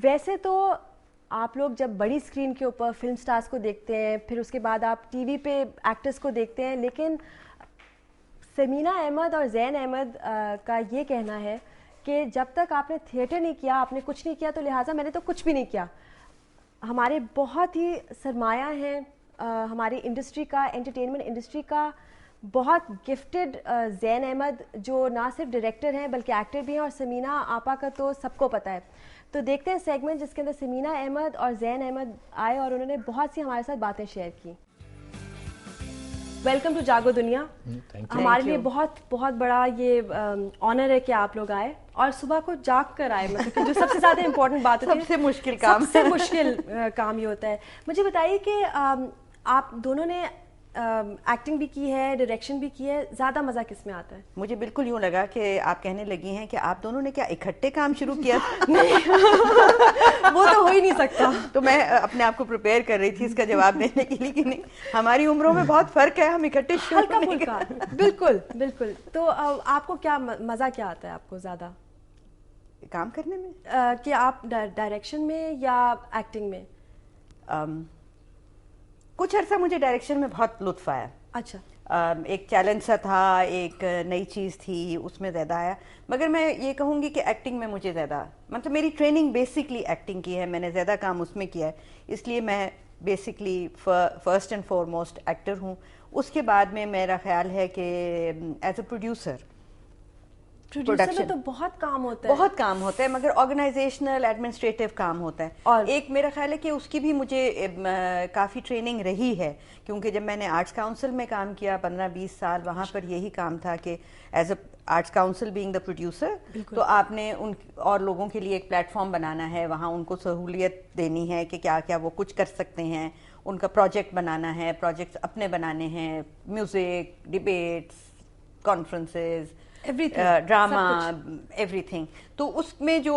ویسے تو آپ لوگ جب بڑی اسکرین کے اوپر فلم سٹارز کو دیکھتے ہیں, پھر اس کے بعد آپ ٹی وی پہ ایکٹرز کو دیکھتے ہیں, لیکن سمینا احمد اور زین احمد کا یہ کہنا ہے کہ جب تک آپ نے تھیٹر نہیں کیا, آپ نے کچھ نہیں کیا, تو لہٰذا میں نے تو کچھ بھی نہیں کیا. ہمارے بہت ہی سرمایہ ہیں ہماری انڈسٹری کا, انٹرٹینمنٹ انڈسٹری کا, بہت گفٹڈ زین احمد جو نہ صرف ڈائریکٹر ہیں بلکہ ایکٹر بھی ہیں, اور سمینا آپا کا تو سب کو پتہ ہے. تو دیکھتے ہیں سیگمنٹ جس کے اندر سمینا احمد اور زین احمد آئے اور انہوں نے بہت سی ہمارے ساتھ باتیں شیئر کی. ویلکم ٹو جاگو دنیا. ہمارے لیے بہت بہت بڑا یہ آنر ہے کہ آپ لوگ آئے, اور صبح کو جاگ کر آئے, مطلب کہ جو سب سے زیادہ امپورٹنٹ بات ہوتی ہے, سب سے مشکل کام, سب سے مشکل کام یہ ہوتا ہے. مجھے بتائیے کہ آپ دونوں نے ایکٹنگ بھی کی ہے, ڈائریکشن بھی کی ہے, زیادہ مزہ کس میں آتا ہے؟ مجھے بالکل یوں لگا کہ آپ کہنے لگی ہیں کہ آپ دونوں نے کیا اکٹھے کام شروع کیا تھا؟ وہ تو ہو ہی نہیں سکتا. تو میں اپنے آپ کو پریپیئر کر رہی تھی اس کا جواب دینے کے لیے کہ نہیں, ہماری عمروں میں بہت فرق ہے, ہم اکٹھے ہلکا پھلکا. بالکل بالکل. تو آپ کو کیا مزہ کیا آتا ہے آپ کو زیادہ کام کرنے میں, کہ آپ ڈائریکشن میں یا ایکٹنگ میں؟ کچھ عرصہ مجھے ڈائریکشن میں بہت لطف آیا. اچھا. ایک چیلنج سا تھا, ایک نئی چیز تھی, اس میں زیادہ آیا. مگر میں یہ کہوں گی کہ ایکٹنگ میں مجھے زیادہ, مطلب میری ٹریننگ بیسکلی ایکٹنگ کی ہے, میں نے زیادہ کام اس میں کیا ہے, اس لیے میں basically first and foremost actor ہوں. اس کے بعد میں میرا خیال ہے کہ ایز اے پروڈیوسر میں تو بہت کام ہوتا ہے, بہت کام ہوتا ہے, مگر آرگنائزیشنل ایڈمنسٹریٹو کام ہوتا ہے. اور ایک میرا خیال ہے کہ اس کی بھی مجھے کافی ٹریننگ رہی ہے, کیونکہ جب میں نے آرٹس کاؤنسل میں کام کیا 15-20 سال, وہاں پر یہی کام تھا کہ as a arts council being the producer, تو آپ نے ان اور لوگوں کے لیے ایک پلیٹ فارم بنانا ہے, وہاں ان کو سہولیت دینی ہے کہ کیا کیا وہ کچھ کر سکتے ہیں, ان کا پروجیکٹ بنانا ہے, پروجیکٹس اپنے بنانے ہیں, music, debates, conferences, drama, every thing. تو اس میں جو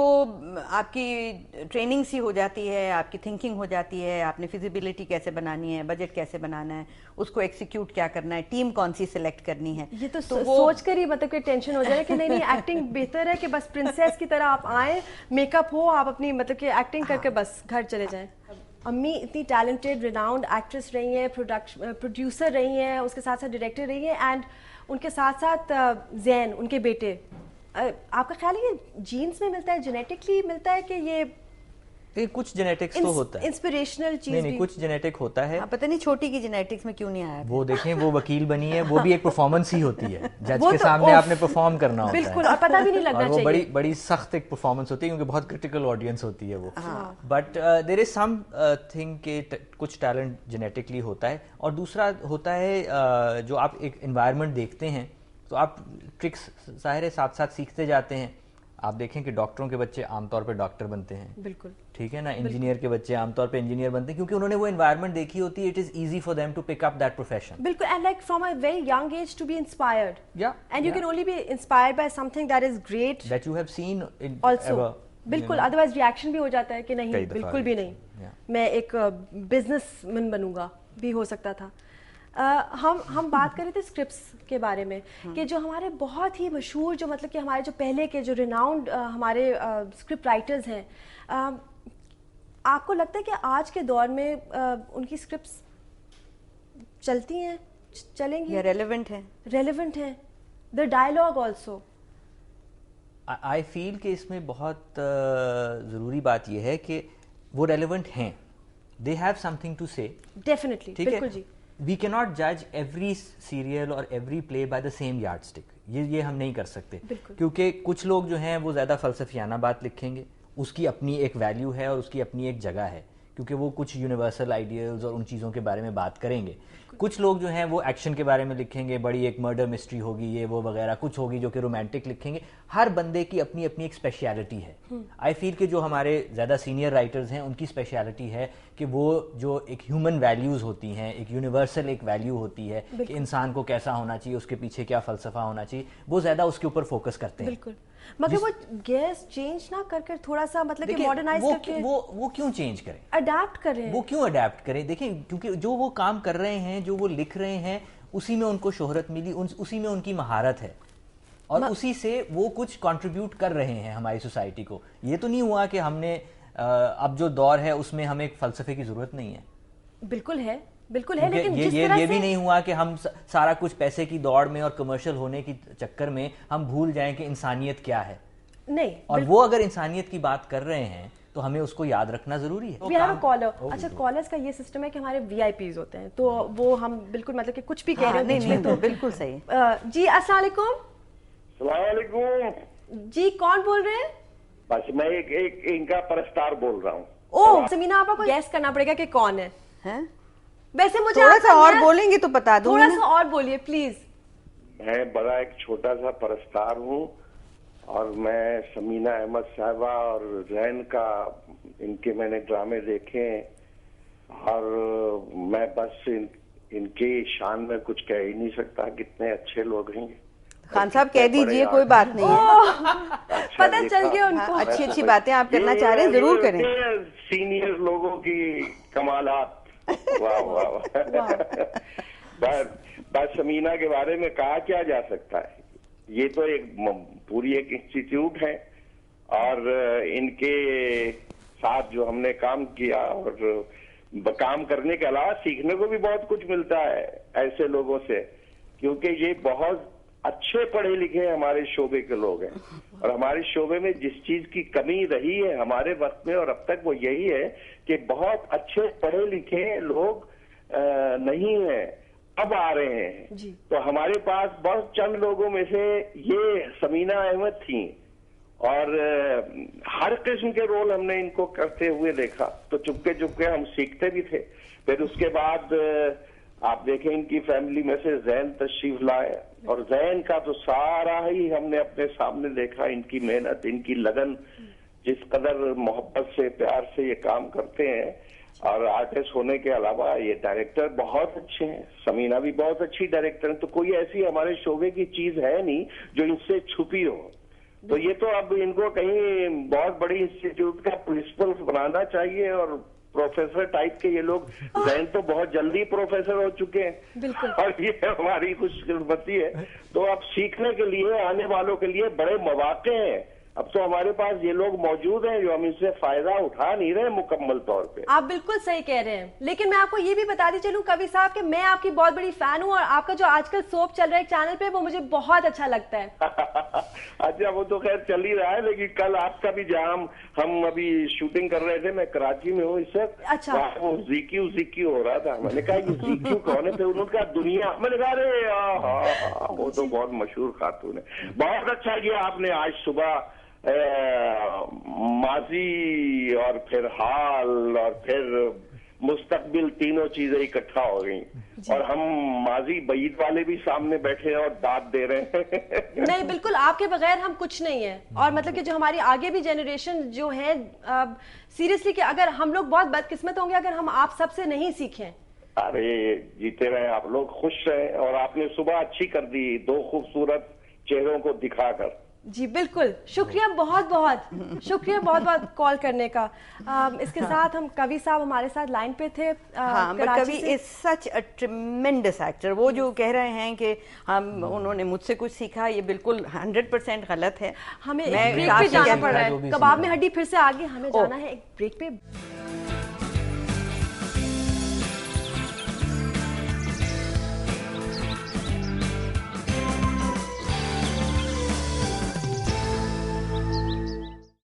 آپ کی ٹریننگ سی ہو جاتی ہے, آپ کی تھنکنگ ہو جاتی ہے, آپ نے فیزیبلٹی کیسے بنانی ہے, بجٹ کیسے بنانا ہے, اس کو ایکسیکیوٹ کیا کرنا ہے, ٹیم کون سی سلیکٹ کرنی ہے. یہ تو سوچ کر ہی مطلب کہ ٹینشن ہو جائے کہ نہیں نہیں, ایکٹنگ بہتر ہے کہ بس پرنسیس کی طرح آپ آئیں, میک اپ ہو, آپ اپنی مطلب کہ ایکٹنگ کر کے بس گھر چلے جائیں. امی اتنی ٹیلنٹڈ ریناؤنڈ ایکٹریس رہی ہیں, پروڈیوسر رہی ہیں, اس کے ساتھ ساتھ ڈائریکٹر رہی ہیں, اینڈ ان کے ساتھ ساتھ زین ان کے بیٹے. آپ کا خیال ہے یہ جینس میں ملتا ہے, جینیٹکلی ملتا ہے, کہ یہ کچھ جینیٹکس تو ہوتا ہے, انسپریشنل چیز نہیں کچھ جینیٹک ہوتا ہے. پتہ نہیں چھوٹی کی جینیٹکس میں کیوں نہیں آیا. وہ دیکھیں, وہ وکیل بنی ہے, وہ بھی ایک پرفارمنس ہی ہوتی ہے, جج کے سامنے آپ نے پرفارم کرنا ہوتا ہے, بالکل, اور پتہ بھی نہیں لگنا چاہیے, اور وہ بڑی سخت ایک پرفارمنس ہوتی ہے کیونکہ بہت کرٹیکل آڈینس ہوتی ہے وہ. But there is some thing کہ کچھ ٹیلنٹ جینیٹکلی ہوتا ہے, اور دوسرا ہوتا ہے جو آپ ایک انوائرمنٹ دیکھتے ہیں تو آپ ٹرکس ظاہر ہے ساتھ ساتھ سیکھتے جاتے ہیں. آپ دیکھیں کہ ڈاکٹروں کے بچے عام طور پہ ڈاکٹر بنتے ہیں, بالکل ٹھیک ہے نا, انجینئر کے بچے عام طور پہ انجینئر بنتے ہیں کیونکہ انہوں نے وہ انوائرمنٹ دیکھی ہوتی ہے. It is easy for them to pick up that profession. بالکل, and like from a very young age to be inspired, and you can only be inspired by something that is great that you have seen also. بالکل, otherwise reaction بھی ہو جاتا ہے کہ نہیں بالکل بھی نہیں, میں ایک بزنس مین بنوں گا, بھی ہو سکتا تھا. ہم بات کر رہے تھے اسکرپٹس کے بارے میں, کہ جو ہمارے بہت ہی مشہور, جو مطلب کہ ہمارے جو پہلے کے جو ریناؤنڈ ہمارے اسکرپٹ رائٹرز ہیں, آپ کو لگتا ہے کہ آج کے دور میں ان کی اسکرپٹس چلتی ہیں, چلیں گی, ریلیونٹ ہیں, دا ڈائلاگ آلسو؟ آئی فیل کہ اس میں بہت ضروری بات یہ ہے کہ وہ ریلیونٹ ہیں, they have something to say. Definitely, بالکل جی. وی کی ناٹ جج ایوری سیریل اور every play by the same yardstick, یہ ہم نہیں کر سکتے, کیونکہ کچھ لوگ جو ہیں وہ زیادہ فلسفیانہ بات لکھیں گے, اس کی اپنی ایک ویلیو ہے اور اس کی اپنی ایک جگہ ہے, کیونکہ وہ کچھ یونیورسل آئیڈیلز اور ان چیزوں کے بارے میں بات کریں گے. کچھ لوگ جو ہیں وہ ایکشن کے بارے میں لکھیں گے, بڑی ایک مرڈر مسٹری ہوگی, یہ وہ وغیرہ کچھ ہوگی, جو کہ رومانٹک لکھیں گے. ہر بندے کی اپنی اپنی ایک اسپیشیلٹی ہے. آئی فیل کہ جو ہمارے زیادہ سینئر رائٹرز ہیں ان کی اسپیشیلٹی ہے کہ وہ جو ایک ہیومن ویلیوز ہوتی ہیں, ایک یونیورسل ایک ویلیو ہوتی ہے کہ انسان کو کیسا ہونا چاہیے, اس کے پیچھے کیا فلسفہ ہونا چاہیے, وہ زیادہ اس کے اوپر فوکس کرتے ہیں. بالکل, مگر وہ گیس چینج نہ کر کر تھوڑا سا مطلب کہ ماڈرنائز کر کے وہ کیوں چینج کریں, اڈیپٹ کریں, وہ کیوں اڈیپٹ کریں. دیکھیں, کیونکہ جو وہ کام کر رہے ہیں, جو وہ لکھ رہے ہیں, اسی میں ان کو شہرت ملی, اسی میں ان کی مہارت ہے, اور اسی سے وہ کچھ کنٹریبیوٹ کر رہے ہیں ہماری سوسائٹی کو. یہ تو نہیں ہوا کہ ہم نے اب جو دور ہے اس میں ہمیں ایک فلسفے کی ضرورت نہیں ہے. بالکل ہے لیکن یہ بھی نہیں ہوا کہ ہم سارا کچھ پیسے کی دوڑ میں اور کمرشل ہونے کی چکر میں ہم بھول جائیں کہ انسانیت کیا ہے. نہیں, اور وہ اگر انسانیت کی بات کر رہے ہیں تو ہمیں اس کو یاد رکھنا ضروری ہے. اچھا, کالرز کا یہ سسٹم ہے کہ ہمارے وی آئی پیز ہوتے ہیں, تو وہ ہم بالکل مطلب کہ کچھ بھی کہہ رہے ہیں تو بالکل صحیح. جی السلام علیکم. السلام علیکم جی کون بول رہے ہیں؟ بس میں ایک ان کا پرستار بول رہا ہوں. اوہ سمینا, آپ کو گیس کرنا پڑے گا کہ کون ہے. ویسے مجھے تھوڑا سا اور بولیں گے تو بتا دوں. تھوڑا سا اور بولیے پلیز. میں بڑا ایک چھوٹا سا پرستار ہوں, اور میں سمینا احمد صاحبہ اور زین کا ان کے میں نے ڈرامے دیکھے ہیں, اور میں بس ان کی شان میں کچھ کہہ ہی نہیں سکتا, کتنے اچھے لوگ ہیں. خان صاحب کہہ دیجئے, کوئی بات نہیں ہے. پتہ چل گیا ان کو. اچھی باتیں آپ کرنا چاہ رہے ہیں, ضرور کریں. سینئر لوگوں کی کمالات. واہ واہ. بس سمینا کے بارے میں کہا کیا جا سکتا ہے, یہ تو پوری ایک انسٹیٹیوٹ ہے, اور ان کے ساتھ جو ہم نے کام کیا, اور کام کرنے کے علاوہ سیکھنے کو بھی بہت کچھ ملتا ہے ایسے لوگوں سے, کیونکہ یہ بہت اچھے پڑھے لکھے ہمارے شعبے کے لوگ ہیں, اور ہمارے شعبے میں جس چیز کی کمی رہی ہے ہمارے وقت میں اور اب تک وہ یہی ہے کہ بہت اچھے پڑھے لکھے لوگ نہیں ہیں, اب آ رہے ہیں. تو ہمارے پاس بہت چند لوگوں میں سے یہ سمینا احمد تھیں, اور ہر قسم کے رول ہم نے ان کو کرتے ہوئے دیکھا, تو چپکے چپکے ہم سیکھتے بھی تھے. پھر اس کے بعد آپ دیکھیں ان کی فیملی میں سے زین تشریف لائے, اور زین کا تو سارا ہی ہم نے اپنے سامنے دیکھا, ان کی محنت, ان کی لگن, جس قدر محبت سے پیار سے یہ کام کرتے ہیں. اور آرٹسٹ ہونے کے علاوہ یہ ڈائریکٹر بہت اچھے ہیں, سمینا بھی بہت اچھی ڈائریکٹر ہیں. تو کوئی ایسی ہمارے شعبے کی چیز ہے نہیں جو ان سے چھپی ہو. تو یہ تو اب ان کو کہیں بہت بڑی انسٹیٹیوٹ کا پرنسپل بنانا چاہیے, اور پروفیسر ٹائپ کے یہ لوگ. زین تو بہت جلدی پروفیسر ہو چکے ہیں, اور یہ ہماری خوش قسمتی ہے. تو اب سیکھنے کے لیے آنے والوں کے لیے بڑے مواقع ہیں. اب تو ہمارے پاس یہ لوگ موجود ہیں جو ہم اس سے فائدہ اٹھا نہیں رہے مکمل طور پہ. آپ بالکل صحیح کہہ رہے ہیں, لیکن میں آپ کو یہ بھی بتاتی چلوں کوی صاحب کہ میں آپ کی بہت بڑی فین ہوں, اور آپ کا جو آج کل سوپ چل رہا ہے چینل پہ وہ مجھے بہت اچھا لگتا ہے. اچھا, وہ تو خیر چل ہی رہا ہے, لیکن کل آپ کا بھی جہاں ہم ابھی شوٹنگ کر رہے تھے, میں کراچی میں ہوں اس وقت. اچھا, وہ زیکیو ہو رہا تھا. میں نے کہا یہ زیکیو کون ہے؟ انہوں نے کہا دنیا. میں نے کہا ارے وہ تو بہت مشہور خاتون ہے. بہت اچھا کیا آپ نے آج صبح ماضی اور پھر حال اور پھر مستقبل تینوں چیزیں اکٹھا ہو گئیں, اور ہم ماضی بعید والے بھی سامنے بیٹھے اور داد دے رہے ہیں. نہیں بالکل, آپ کے بغیر ہم کچھ نہیں ہیں, اور مطلب کہ جو ہماری آگے بھی جنریشن جو ہے, سیریسلی کہ اگر ہم لوگ بہت بدقسمت ہوں گے اگر ہم آپ سب سے نہیں سیکھیں. ارے جیتے رہے آپ لوگ, خوش رہیں. اور آپ نے صبح اچھی کر دی 2 خوبصورت چہروں کو دکھا کر. جی بالکل, شکریہ بہت بہت شکریہ بہت بہت کال کرنے کا. اس کے ساتھ ہم کوی صاحب ہمارے ساتھ لائن پہ تھے. ہاں, but Kui is such a tremendous actor. وہ جو کہہ رہے ہیں کہ انہوں نے مجھ سے کچھ سیکھا, یہ بالکل 100% غلط ہے. ہمیں ایک بریک پہ جانا پڑ رہا ہے, کباب میں ہڈی پھر سے آگے, ہمیں جانا ہے ایک بریک پہ.